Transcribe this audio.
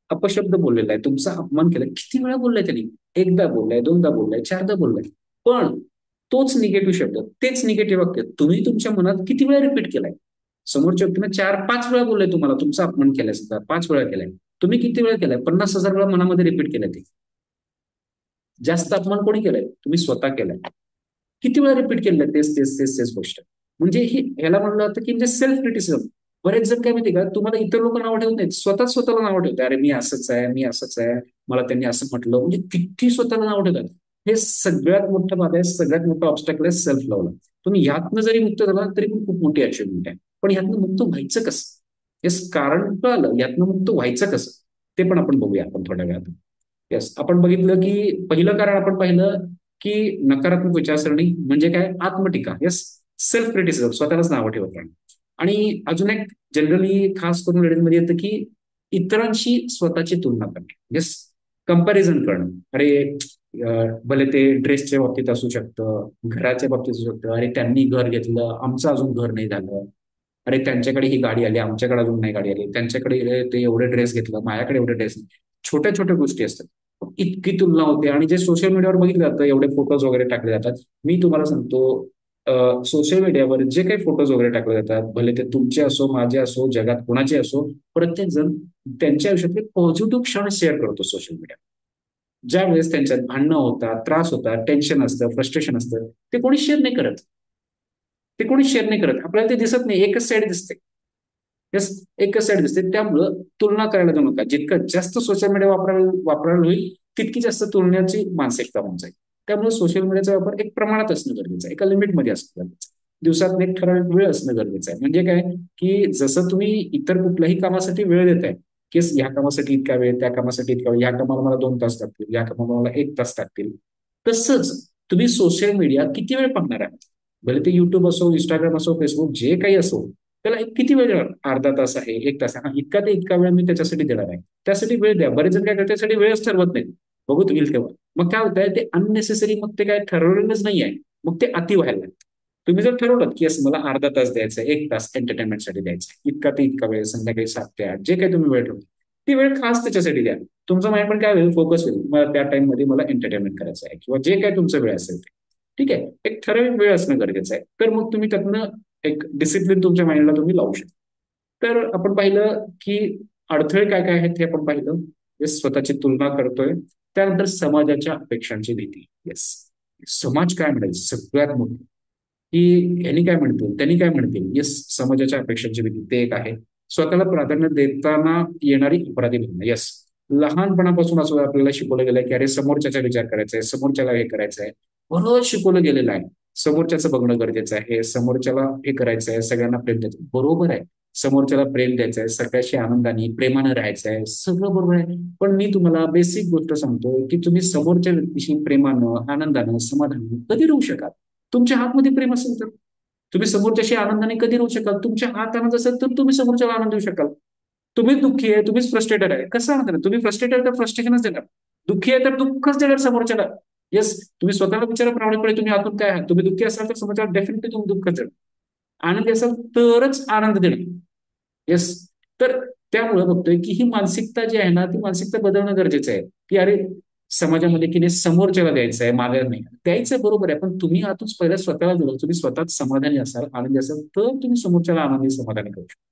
अपशब्द बोललेला आहे, तुमचा अपमान केलाय, किती वेळा बोललाय त्यांनी? एकदा बोललाय, दोनदा बोललाय, चारदा बोललाय. पण तोच निगेटिव्ह शब्द, तेच निगेटिव्ह वाक्य तुम्ही तुमच्या मनात किती वेळा रिपीट केलाय? समोरच्या व्यक्तीने 4-5 वेळा बोललाय तुम्हाला, तुमचा अपमान केलाय सुद्धा 5 वेळा केलाय. तुम्ही किती वेळा केलाय? 50,000 वेळा मनामध्ये रिपीट केलाय ते. जास्त अपमान कोणी केलाय? तुम्ही स्वतः केलाय. किती वेळा रिपीट केलं तेच तेच तेच तेच गोष्ट. म्हणजे ही ह्याला म्हणलं जातं की म्हणजे सेल्फ क्रिटिसिझम. बरेच जण काय माहिती का, तुम्हाला इतर लोक नावं ठेवत नाहीत, स्वतःच स्वतःला नावं ठेवते. अरे मी असंच आहे, मी असंच आहे, मला त्यांनी असं म्हटलं, म्हणजे किती स्वतःला नावं ठेवतात. हे सगळ्यात मोठं बाधा आहे, सगळ्यात मोठं ऑब्स्टॅकल आहे सेल्फ लव्हला. तुम्ही ह्यातनं जरी मुक्त झाला तरी पण खूप मोठी अचिव्हमेंट आहे. पण ह्यातनं मुक्त व्हायचं कसं? हेच कारण कळलं, यातनं मुक्त व्हायचं कसं ते पण आपण बघूया आपण थोड्या वेळात. येस, आपण बघितलं की पहिलं कारण आपण पाहिलं की नकारात्मक विचारसरणी म्हणजे काय? आत्मटीका. येस, सेल्फ क्रिटिसिझम, स्वतःलाच नावं ठेवत राहणं. आणि अजून एक जनरली खास करून लेडीजमध्ये येतं की इतरांशी स्वतःची तुलना करणे. येस, कंपॅरिझन करणं. अरे भले ते ड्रेसच्या बाबतीत असू शकतं, घराच्या बाबतीत असू शकतं. अरे त्यांनी घर घेतलं, आमचं अजून घर नाही झालं. अरे त्यांच्याकडे ही गाडी आली, आमच्याकडे अजून नाही गाडी आली. त्यांच्याकडे ते एवढे ड्रेस घेतलं, माझ्याकडे एवढे ड्रेस नाही. छोट्या छोट्या गोष्टी असतात. इतकी तुलना होते आणि जे सोशल मीडियावर बघितलं जातं, एवढे फोटोज वगैरे टाकले जातात. मी तुम्हाला सांगतो, सोशल मीडियावर जे काही फोटोज वगैरे टाकले जातात, भले ते तुमचे असो, माझे असो, जगात कोणाचे असो, प्रत्येक जण त्यांच्या आयुष्यातले पॉझिटिव्ह क्षण शेअर करतो सोशल मीडिया. ज्या वेळेस त्यांच्यात भांडणं होतात, त्रास होतात, टेन्शन असतं, फ्रस्ट्रेशन असतं, ते कोणी शेअर नाही करत. ते कोणी शेअर नाही करत, आपल्याला ते दिसत नाही, एकच साईड दिसते. यस, एकच साईड दिसते. त्यामुळं तुलना करायला जाऊ नका. जितकं जास्त सोशल मीडिया वापरायला होईल, तितकी जास्त तुलनेची मानसिकता होऊन जाईल. त्यामुळे सोशल मीडियाचा वापर एक प्रमाणात असणं गरजेचं आहे, एका लिमिटमध्ये असणं गरजेचं आहे. दिवसात एक ठराविक वेळ असणं गरजेचं आहे. म्हणजे काय, की जसं तुम्ही इतर कुठल्याही कामासाठी वेळ देताय, की ह्या कामासाठी इतका वेळ, त्या कामासाठी इतका वेळ, या कामाला मला 2 तास लागतील, या कामाला मला 1 तास लागतील, तसंच तुम्ही सोशल मीडिया किती वेळ पाहणार आहात? भले ते युट्यूब असो, इंस्टाग्राम असो, फेसबुक, जे काही असो, त्याला किती वेळ देणार? अर्धा तास आहे, 1 तास आहे, इतका ते इतका वेळ मी त्याच्यासाठी देणार आहे. त्यासाठी वेळ द्या. बरेच जण काय करतात, त्यासाठी वेळच ठरवत नाहीत. बघू होईल तेव्हा. मग काय होतंय, ते अननेसेसरी, मग ते काय ठरवलेलंच नाही आहे, मग ते अति व्हायला लागतं. तुम्ही जर ठरवलं की असं मला अर्धा तास द्यायचा आहे, 1 तास एंटरटेनमेंटसाठी द्यायचा आहे, इतका ते इतका वेळ, संध्याकाळी 7 ते 8 जे काही तुम्ही वेळ ठेवता, ती वेळ खास त्याच्यासाठी द्या. तुमचं माइंड पण काय होईल, फोकस होईल. मला त्या टाइम मध्ये मला एंटरटेनमेंट करायचं आहे, किंवा जे काही तुमचा वेळ असेल ते. ठीक आहे, एक ठराविक वेळ असणं गरजेचं आहे. तर मग तुम्ही त्यातनं एक डिसिप्लिन तुमच्या माइंडला तुम्ही लावू शकता. तर आपण पाहिलं की अडथळे काय काय आहेत हे आपण पाहिलं. येस, स्वतःची तुलना करतोय. त्यानंतर समाजाच्या अपेक्षांची भीती. येस, समाज काय म्हणेल सगळ्यात मोठी, की ह्यांनी काय म्हणतील, त्यांनी काय म्हणतील. येस, समाजाच्या अपेक्षांची भीती ते एक आहे. स्वतःला प्राधान्य देताना येणारी अपराधी भावना. येस, लहानपणापासून असं आपल्याला शिकवलं गेलंय की अरे समोरच्याचा विचार करायचा आहे, समोरच्याला हे करायचं आहे. बरोबर शिकवलं गेलेलं आहे. समोरच्याचं बघणं गरजेचं आहे, समोरच्याला हे करायचं आहे, सगळ्यांना प्रेम द्यायचं, बरोबर आहे. समोरच्याला प्रेम द्यायचं आहे, सगळ्याशी आनंदाने प्रेमानं राहायचं आहे, सगळं बरोबर आहे. पण मी तुम्हाला बेसिक गोष्ट सांगतो की तुम्ही समोरच्या व्यक्तीशी प्रेमानं, आनंदानं, समाधानानं कधी राहू शकाल? तुमच्या हातमध्ये प्रेम असेल तर. तुम्ही समोरच्याशी आनंदाने कधी राहू शकाल? तुमच्या हात आनंद असेल तर तुम्ही समोरच्याला आनंद देऊ शकाल. तुम्ही दुःखी आहे, तुम्हीच फ्रस्ट्रेटेड आहे, कसं आनंद? तुम्ही फ्रस्ट्रेटेड तर फ्रस्ट्रेशनच देणार, दुःखी आहे तर दुःखच देणार समोरच्याला. येस, तुम्ही स्वतःला विचारा प्रामाणिकपणे, तुम्ही आतून काय आहात? तुम्ही दुःखी असाल तर समोरच्याला डेफिनेटली तुम्ही दुःखच देणार. आनंदी असाल तरच आनंद देणार. येस, तर त्यामुळे बघतोय की ही मानसिकता जी आहे ना, ती मानसिकता बदलणं गरजेचं आहे. की अरे समाजामध्ये की नाही, समोरच्याला द्यायचं आहे, माझ्या नाही द्यायचं, बरोबर आहे. पण तुम्ही आतून पहिल्या स्वतःला दिलं, तुम्ही स्वतःच समाधानी असाल, आनंदी असाल, तर तुम्ही समोरच्याला आनंदी समाधानी करू शकता.